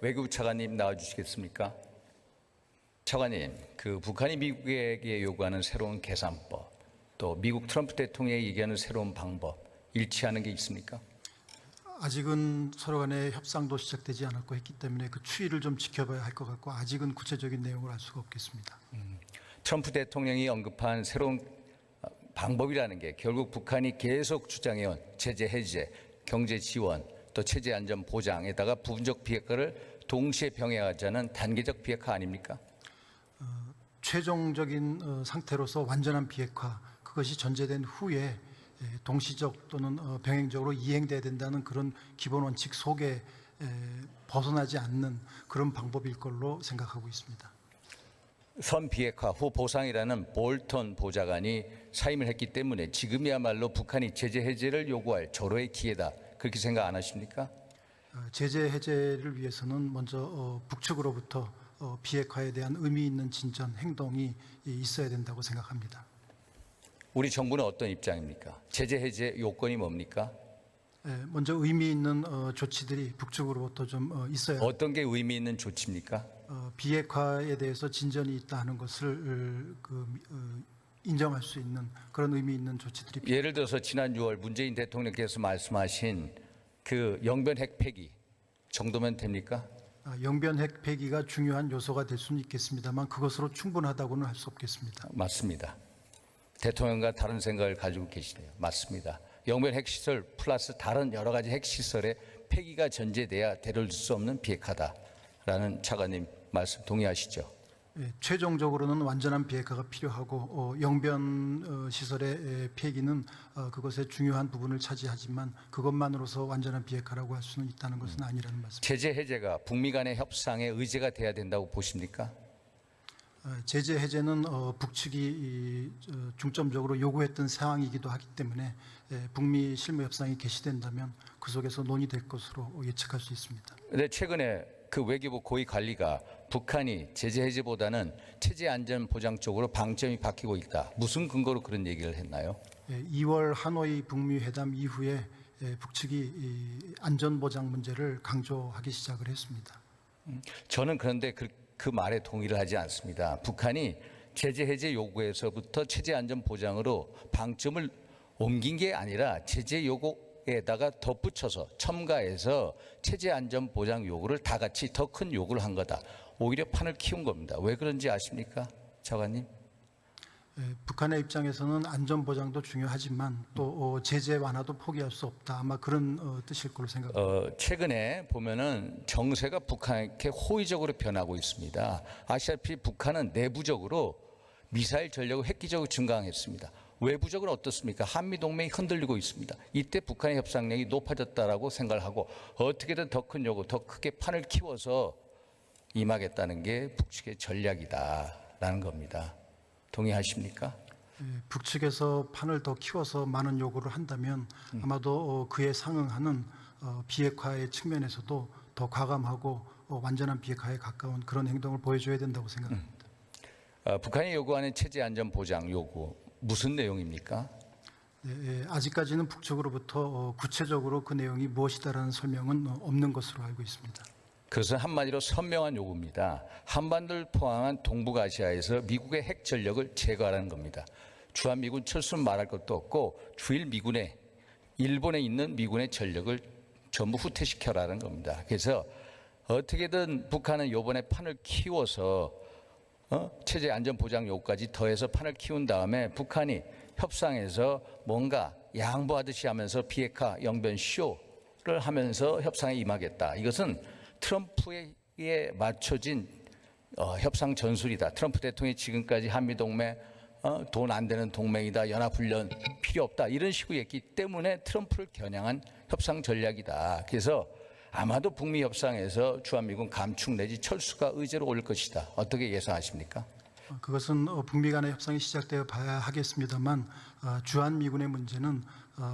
외교부 차관님 나와주시겠습니까? 차관님, 북한이 미국에게 요구하는 새로운 계산법, 또 미국 트럼프 대통령이 얘기하는 새로운 방법, 일치하는 게 있습니까? 아직은 서로 간의 협상도 시작되지 않았고 했기 때문에 그 추이를 좀 지켜봐야 할 것 같고 아직은 구체적인 내용을 알 수가 없겠습니다. 트럼프 대통령이 언급한 새로운 방법이라는 게 결국 북한이 계속 주장해온 제재 해제, 경제 지원, 또 체제 안전 보장에다가 부분적 비핵화를 동시에 병행하자는 단계적 비핵화 아닙니까? 최종적인 상태로서 완전한 비핵화, 그것이 전제된 후에 동시적 또는 병행적으로 이행돼야 된다는 그런 기본 원칙 속에 벗어나지 않는 그런 방법일 걸로 생각하고 있습니다. 선 비핵화 후 보상이라는 볼턴 보좌관이 사임을 했기 때문에 지금이야말로 북한이 제재 해제를 요구할 절호의 기회다. 그렇게 생각 안 하십니까? 제재 해제를 위해서는 먼저 북측으로부터 비핵화에 대한 의미 있는 진전, 행동이 있어야 된다고 생각합니다. 우리 정부는 어떤 입장입니까? 제재 해제 요건이 뭡니까? 먼저 의미 있는 조치들이 북측으로부터 좀 있어야. 어떤 게 의미 있는 조치입니까? 비핵화에 대해서 진전이 있다 하는 것을 인정할 수 있는 그런 의미 있는 조치들이. 예를 들어서 지난 6월 문재인 대통령께서 말씀하신 영변 핵 폐기 정도면 됩니까? 영변 핵 폐기가 중요한 요소가 될 수는 있겠습니다만 그것으로 충분하다고는 할 수 없겠습니다. 맞습니다. 대통령과 다른 생각을 가지고 계시네요. 맞습니다. 영변 핵시설 플러스 다른 여러 가지 핵시설의 폐기가 전제돼야 대를 둘 수 없는 비핵화다라는 차관님 말씀 동의하시죠? 최종적으로는 완전한 비핵화가 필요하고 영변 시설의 폐기는 그것의 중요한 부분을 차지하지만 그것만으로서 완전한 비핵화라고 할 수는 있다는 것은 아니라는 말씀. 제재 해제가 북미 간의 협상의 의제가 돼야 된다고 보십니까? 제재 해제는 북측이 중점적으로 요구했던 사항이기도 하기 때문에 북미 실무 협상이 개시된다면 그 속에서 논의될 것으로 예측할 수 있습니다. 그런데 최근에 외교부 고위 관리가 북한이 제재 해제보다는 체제 안전 보장 쪽으로 방점이 바뀌고 있다. 무슨 근거로 그런 얘기를 했나요? 2월 하노이 북미 회담 이후에 북측이 안전 보장 문제를 강조하기 시작을 했습니다. 저는 그런데 그 말에 동의를 하지 않습니다. 북한이 제재 해제 요구에서부터 체제 안전 보장으로 방점을 옮긴 게 아니라 제재 요구에다가 덧붙여서 첨가해서 체제 안전 보장 요구를 다 같이 더 큰 요구를 한 거다. 오히려 판을 키운 겁니다. 왜 그런지 아십니까? 차관님? 북한의 입장에서는 안전 보장도 중요하지만 또 제재 완화도 포기할 수 없다. 아마 그런 뜻일 걸로 생각합니다. 최근에 보면은 정세가 북한에게 호의적으로 변하고 있습니다. 아시다시피 북한은 내부적으로 미사일 전력을 획기적으로 증강했습니다. 외부적으로 어떻습니까? 한미 동맹이 흔들리고 있습니다. 이때 북한의 협상력이 높아졌다라고 생각을 하고 어떻게든 더 큰 요구, 더 크게 판을 키워서 임하겠다는 게 북측의 전략이다라는 겁니다. 동의하십니까? 북측에서 판을 더 키워서 많은 요구를 한다면 아마도 그에 상응하는 비핵화의 측면에서도 더 과감하고 완전한 비핵화에 가까운 그런 행동을 보여줘야 된다고 생각합니다. 북한이 요구하는 체제 안전 보장 요구 무슨 내용입니까? 아직까지는 북측으로부터 구체적으로 그 내용이 무엇이다라는 설명은 없는 것으로 알고 있습니다. 그것은 한마디로 선명한 요구입니다. 한반도를 포함한 동북아시아에서 미국의 핵 전력을 제거하라는 겁니다. 주한미군 철수는 말할 것도 없고 주일 미군의 일본에 있는 미군의 전력을 전부 후퇴시켜라는 겁니다. 그래서 어떻게든 북한은 이번에 판을 키워서 체제 안전 보장 요구까지 더해서 판을 키운 다음에 북한이 협상에서 뭔가 양보하듯이 하면서 비핵화 영변 쇼를 하면서 협상에 임하겠다. 이것은 트럼프에 맞춰진 협상 전술이다. 트럼프 대통령이 지금까지 한미동맹 돈 안 되는 동맹이다. 연합훈련 필요 없다. 이런 식으로 했기 때문에 트럼프를 겨냥한 협상 전략이다. 그래서 아마도 북미 협상에서 주한미군 감축 내지 철수가 의제로 올 것이다. 어떻게 예상하십니까? 그것은 북미 간의 협상이 시작되어 봐야 하겠습니다만 주한미군의 문제는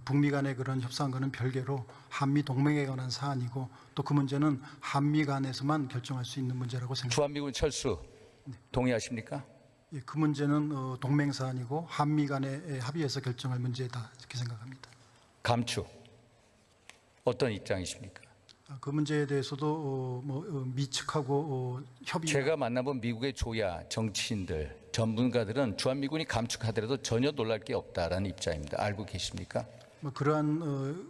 북미 간의 그런 협상과는 별개로 한미 동맹에 관한 사안이고 또 그 문제는 한미 간에서만 결정할 수 있는 문제라고 생각합니다. 주한미군 철수 동의하십니까? 예, 그 문제는 동맹 사안이고 한미 간의 합의해서 결정할 문제다 이렇게 생각합니다. 감축 어떤 입장이십니까? 그 문제에 대해서도 미 측하고 협의. 제가 만나본 미국의 조야, 정치인들, 전문가들은 주한미군이 감축하더라도 전혀 놀랄 게 없다라는 입장입니다. 알고 계십니까? 그러한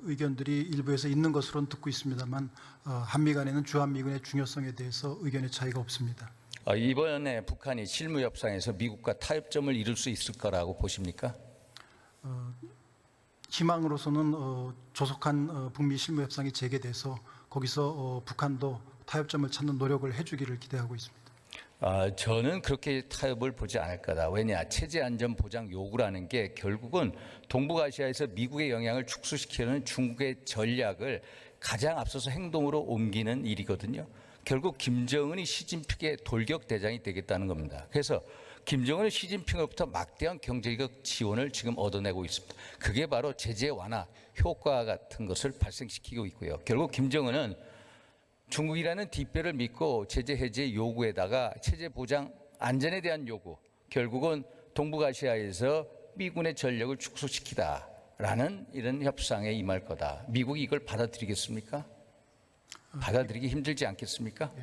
의견들이 일부에서 있는 것으로는 듣고 있습니다만 한미 간에는 주한미군의 중요성에 대해서 의견의 차이가 없습니다. 이번에 북한이 실무 협상에서 미국과 타협점을 이룰 수 있을 거라고 보십니까? 희망으로서는 조속한 북미 실무 협상이 재개돼서 거기서 북한도 타협점을 찾는 노력을 해주기를 기대하고 있습니다. 저는 그렇게 타협을 보지 않을 거다. 왜냐? 체제 안전 보장 요구라는 게 결국은 동북아시아에서 미국의 영향을 축소시키려는 중국의 전략을 가장 앞서서 행동으로 옮기는 일이거든요. 결국 김정은이 시진핑의 돌격 대장이 되겠다는 겁니다. 그래서 김정은은 시진핑으로부터 막대한 경제적 지원을 지금 얻어내고 있습니다. 그게 바로 제재 완화 효과 같은 것을 발생시키고 있고요. 결국 김정은은 중국이라는 뒷배를 믿고 제재 해제 요구에다가 체제 보장 안전에 대한 요구, 결국은 동북아시아에서 미군의 전력을 축소시키다라는 이런 협상에 임할 거다. 미국이 이걸 받아들이겠습니까? 받아들이기 힘들지 않겠습니까?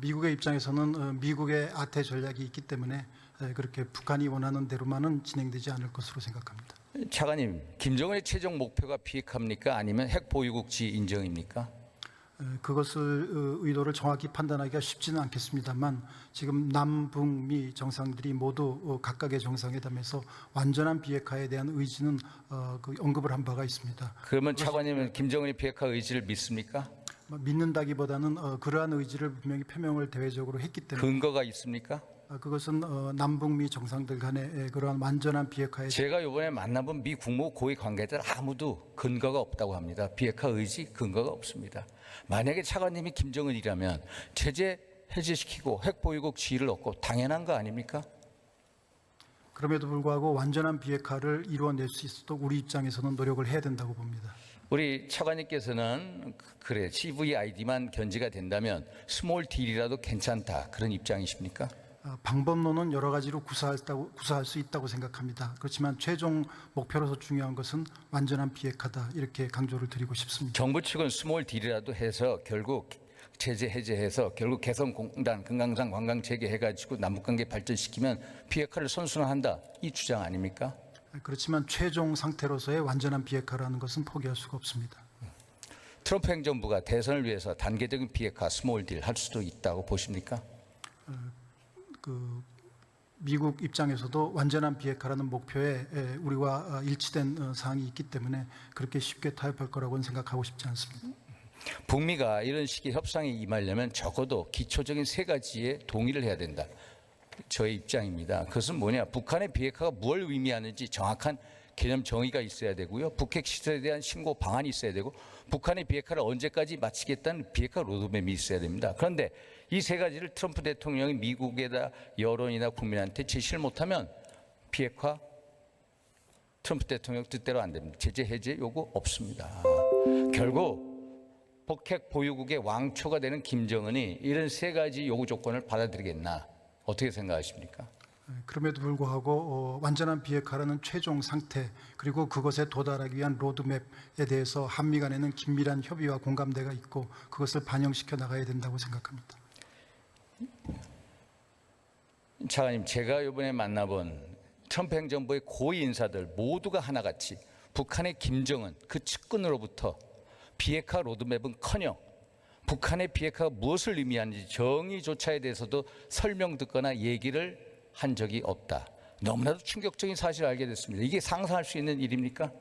미국의 입장에서는 미국의 아태 전략이 있기 때문에 그렇게 북한이 원하는 대로만은 진행되지 않을 것으로 생각합니다. 차관님, 김정은의 최종 목표가 비핵화입니까? 아니면 핵 보유국지 인정입니까? 그것을 의도를 정확히 판단하기가 쉽지는 않겠습니다만 지금 남북미 정상들이 모두 각각의 정상회담에서 완전한 비핵화에 대한 의지는 언급을 한 바가 있습니다. 그러면 차관님은 김정은의 비핵화 의지를 믿습니까? 믿는다기보다는 그러한 의지를 분명히 표명을 대외적으로 했기 때문에 근거가 있습니까? 그것은 남북미 정상들 간의 그러한 완전한 비핵화에 제가 이번에 만나본 미 국무 고위 관계자들 아무도 근거가 없다고 합니다. 비핵화 의지 근거가 없습니다. 만약에 차관님이 김정은이라면 체제 해제시키고 핵 보유국 지위를 얻고 당연한 거 아닙니까? 그럼에도 불구하고 완전한 비핵화를 이루어낼 수 있도록 우리 입장에서는 노력을 해야 된다고 봅니다. 우리 차관님께서는 그래 CVID만 견지가 된다면 스몰 딜이라도 괜찮다 그런 입장이십니까? 방법론은 여러 가지로 구사할 수 있다고 생각합니다. 그렇지만 최종 목표로서 중요한 것은 완전한 비핵화다 이렇게 강조를 드리고 싶습니다. 정부 측은 스몰 딜이라도 해서 결국 제재 해제해서 결국 개성공단 금강산 관광 재개해가지고 남북관계 발전시키면 비핵화를 선순환한다 이 주장 아닙니까? 그렇지만 최종 상태로서의 완전한 비핵화라는 것은 포기할 수가 없습니다. 트럼프 행정부가 대선을 위해서 단계적인 비핵화 스몰 딜 할 수도 있다고 보십니까? 미국 입장에서도 완전한 비핵화라는 목표에 우리와 일치된 사항이 있기 때문에 그렇게 쉽게 타협할 거라고는 생각하고 싶지 않습니다. 북미가 이런 식의 협상에 임하려면 적어도 기초적인 세 가지에 동의를 해야 된다. 저의 입장입니다. 그것은 뭐냐? 북한의 비핵화가 뭘 의미하는지 정확한 개념 정의가 있어야 되고요. 북핵 시설에 대한 신고 방안이 있어야 되고 북한의 비핵화를 언제까지 마치겠다는 비핵화 로드맵이 있어야 됩니다. 그런데 이 세 가지를 트럼프 대통령이 미국에다 여론이나 국민한테 제시를 못하면 비핵화 트럼프 대통령 뜻대로 안 됩니다. 제재 해제 요구 없습니다. 결국 북핵 보유국의 왕초가 되는 김정은이 이런 세 가지 요구 조건을 받아들이겠나? 어떻게 생각하십니까? 그럼에도 불구하고 완전한 비핵화라는 최종 상태 그리고 그것에 도달하기 위한 로드맵에 대해서 한미 간에는 긴밀한 협의와 공감대가 있고 그것을 반영시켜 나가야 된다고 생각합니다. 차관님, 제가 이번에 만나본 트럼프 행정부의 고위 인사들 모두가 하나같이 북한의 김정은 그 측근으로부터 비핵화 로드맵은커녕 북한의 비핵화가 무엇을 의미하는지 정의조차에 대해서도 설명 듣거나 얘기를 한 적이 없다. 너무나도 충격적인 사실을 알게 됐습니다. 이게 상상할 수 있는 일입니까?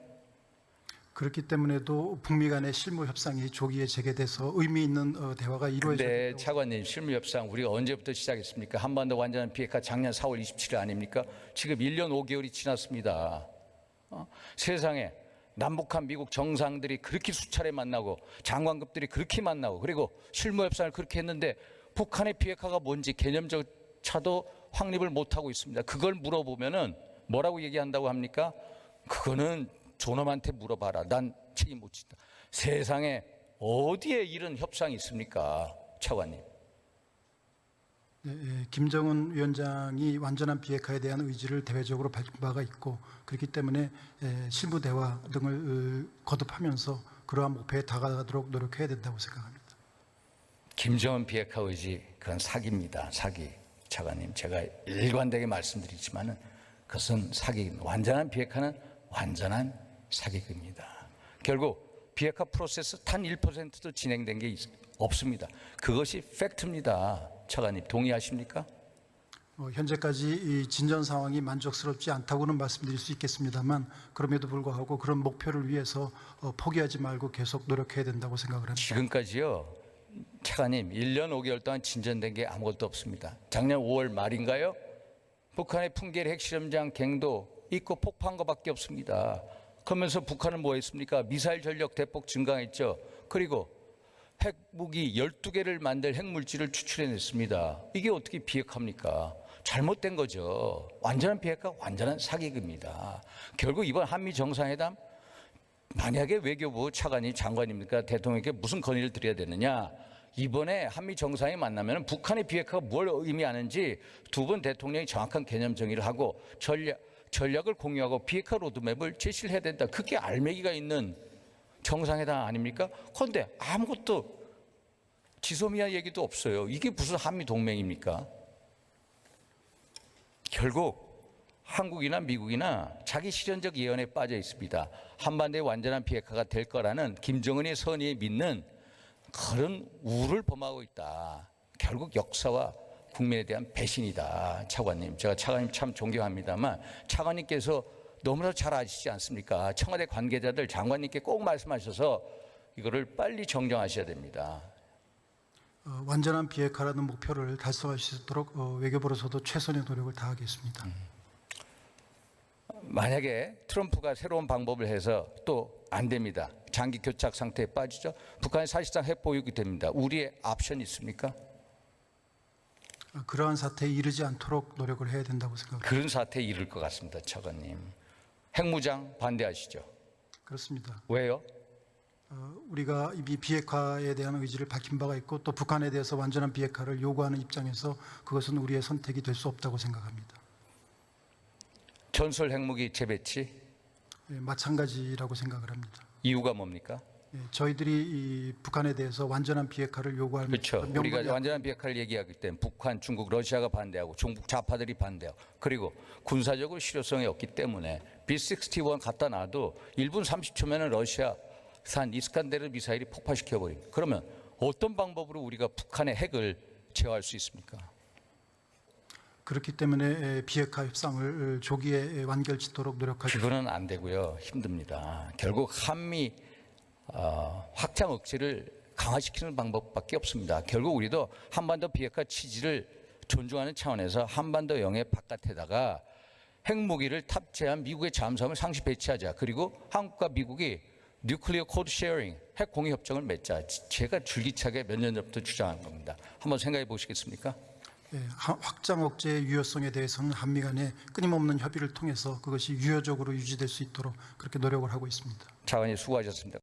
그렇기 때문에도 북미 간의 실무 협상이 조기에 재개돼서 의미 있는 대화가 이루어져야 네, 된다고. 차관님, 실무 협상 우리가 언제부터 시작했습니까? 한반도 완전한 비핵화 작년 4월 27일 아닙니까? 지금 1년 5개월이 지났습니다. 세상에 남북한 미국 정상들이 그렇게 수차례 만나고 장관급들이 그렇게 만나고 그리고 실무 협상을 그렇게 했는데 북한의 비핵화가 뭔지 개념조차도 확립을 못하고 있습니다. 그걸 물어보면은 뭐라고 얘기한다고 합니까? 그거는 존엄한테 물어봐라. 난 책임 못 진다. 세상에 어디에 이런 협상이 있습니까? 차관님. 김정은 위원장이 완전한 비핵화에 대한 의지를 대외적으로 밝힌 바가 있고 그렇기 때문에 실무 대화 등을 거듭하면서 그러한 목표에 다가가도록 노력해야 된다고 생각합니다. 김정은 비핵화 의지 그건 사기입니다. 사기. 차관님, 제가 일관되게 말씀드리지만은 그것은 사기. 완전한 비핵화는 완전한 사기입니다. 결국 비핵화 프로세스 단 1%도 진행된 게 없습니다. 그것이 팩트입니다. 차관님, 동의하십니까? 현재까지 이 진전 상황이 만족스럽지 않다고는 말씀드릴 수 있겠습니다만 그럼에도 불구하고 그런 목표를 위해서 포기하지 말고 계속 노력해야 된다고 생각을 합니다. 지금까지요, 차관님, 1년 5개월 동안 진전된 게 아무것도 없습니다. 작년 5월 말인가요? 북한의 풍계리 핵실험장 갱도 있고 폭파한 것밖에 없습니다. 그러면서 북한은 뭐 했습니까? 미사일 전력 대폭 증강했죠. 그리고 핵무기 12개를 만들 핵물질을 추출해냈습니다. 이게 어떻게 비핵화입니까? 잘못된 거죠. 완전한 비핵화, 완전한 사기입니다. 결국 이번 한미 정상회담, 만약에 외교부 차관이 장관입니까? 대통령에게 무슨 건의를 드려야 되느냐? 이번에 한미 정상이 만나면 북한의 비핵화가 뭘 의미하는지 두 분 대통령이 정확한 개념 정의를 하고 전략을 공유하고 비핵화 로드맵을 제시를 해야 된다. 그게 알맹이가 있는 정상회담 아닙니까? 그런데 아무것도 지소미아 얘기도 없어요. 이게 무슨 한미 동맹입니까? 결국 한국이나 미국이나 자기 실현적 예언에 빠져 있습니다. 한반도의 완전한 비핵화가 될 거라는 김정은의 선의에 믿는 그런 우를 범하고 있다. 결국 역사와 국민에 대한 배신이다. 차관님, 제가 차관님 참 존경합니다만 차관님께서 너무나 잘 아시지 않습니까? 청와대 관계자들 장관님께 꼭 말씀하셔서 이거를 빨리 정정하셔야 됩니다. 완전한 비핵화라는 목표를 달성할 수 있도록 외교부로서도 최선의 노력을 다하겠습니다. 만약에 트럼프가 새로운 방법을 해서 또 안 됩니다. 장기 교착 상태에 빠지죠. 북한이 사실상 핵 보유국이 됩니다. 우리의 옵션이 있습니까? 그러한 사태에 이르지 않도록 노력을 해야 된다고 생각합니다. 그런 사태에 이를 것 같습니다. 차관님. 핵무장 반대하시죠? 그렇습니다. 왜요? 우리가 이미 비핵화에 대한 의지를 밝힌 바가 있고 또 북한에 대해서 완전한 비핵화를 요구하는 입장에서 그것은 우리의 선택이 될 수 없다고 생각합니다. 전술 핵무기 재배치 마찬가지라고 생각을 합니다. 이유가 뭡니까? 저희들이 이 북한에 대해서 완전한 비핵화를 요구할 그렇죠. 명분이 우리가 완전한 비핵화를 얘기하기 때문에 북한, 중국, 러시아가 반대하고 중국 좌파들이 반대하고 그리고 군사적으로 실효성이 없기 때문에 B-61 갖다 놔도 1분 30초면 러시아산 이스칸데르 미사일이 폭파시켜버립니다. 그러면 어떤 방법으로 우리가 북한의 핵을 제어할 수 있습니까? 그렇기 때문에 비핵화 협상을 조기에 완결짓도록 노력하죠. 그거는 안 되고요. 힘듭니다. 결국 한미 확장 억제를 강화시키는 방법밖에 없습니다. 결국 우리도 한반도 비핵화 취지를 존중하는 차원에서 한반도 영해 바깥에다가 핵무기를 탑재한 미국의 잠수함을 상시 배치하자. 그리고 한국과 미국이 뉴클리어 코드 쉐어링, 핵 공유 협정을 맺자. 제가 줄기차게 몇 년 전부터 주장한 겁니다. 한번 생각해 보시겠습니까? 확장 억제의 유효성에 대해서는 한미 간의 끊임없는 협의를 통해서 그것이 유효적으로 유지될 수 있도록 그렇게 노력을 하고 있습니다. 차관님 수고하셨습니다.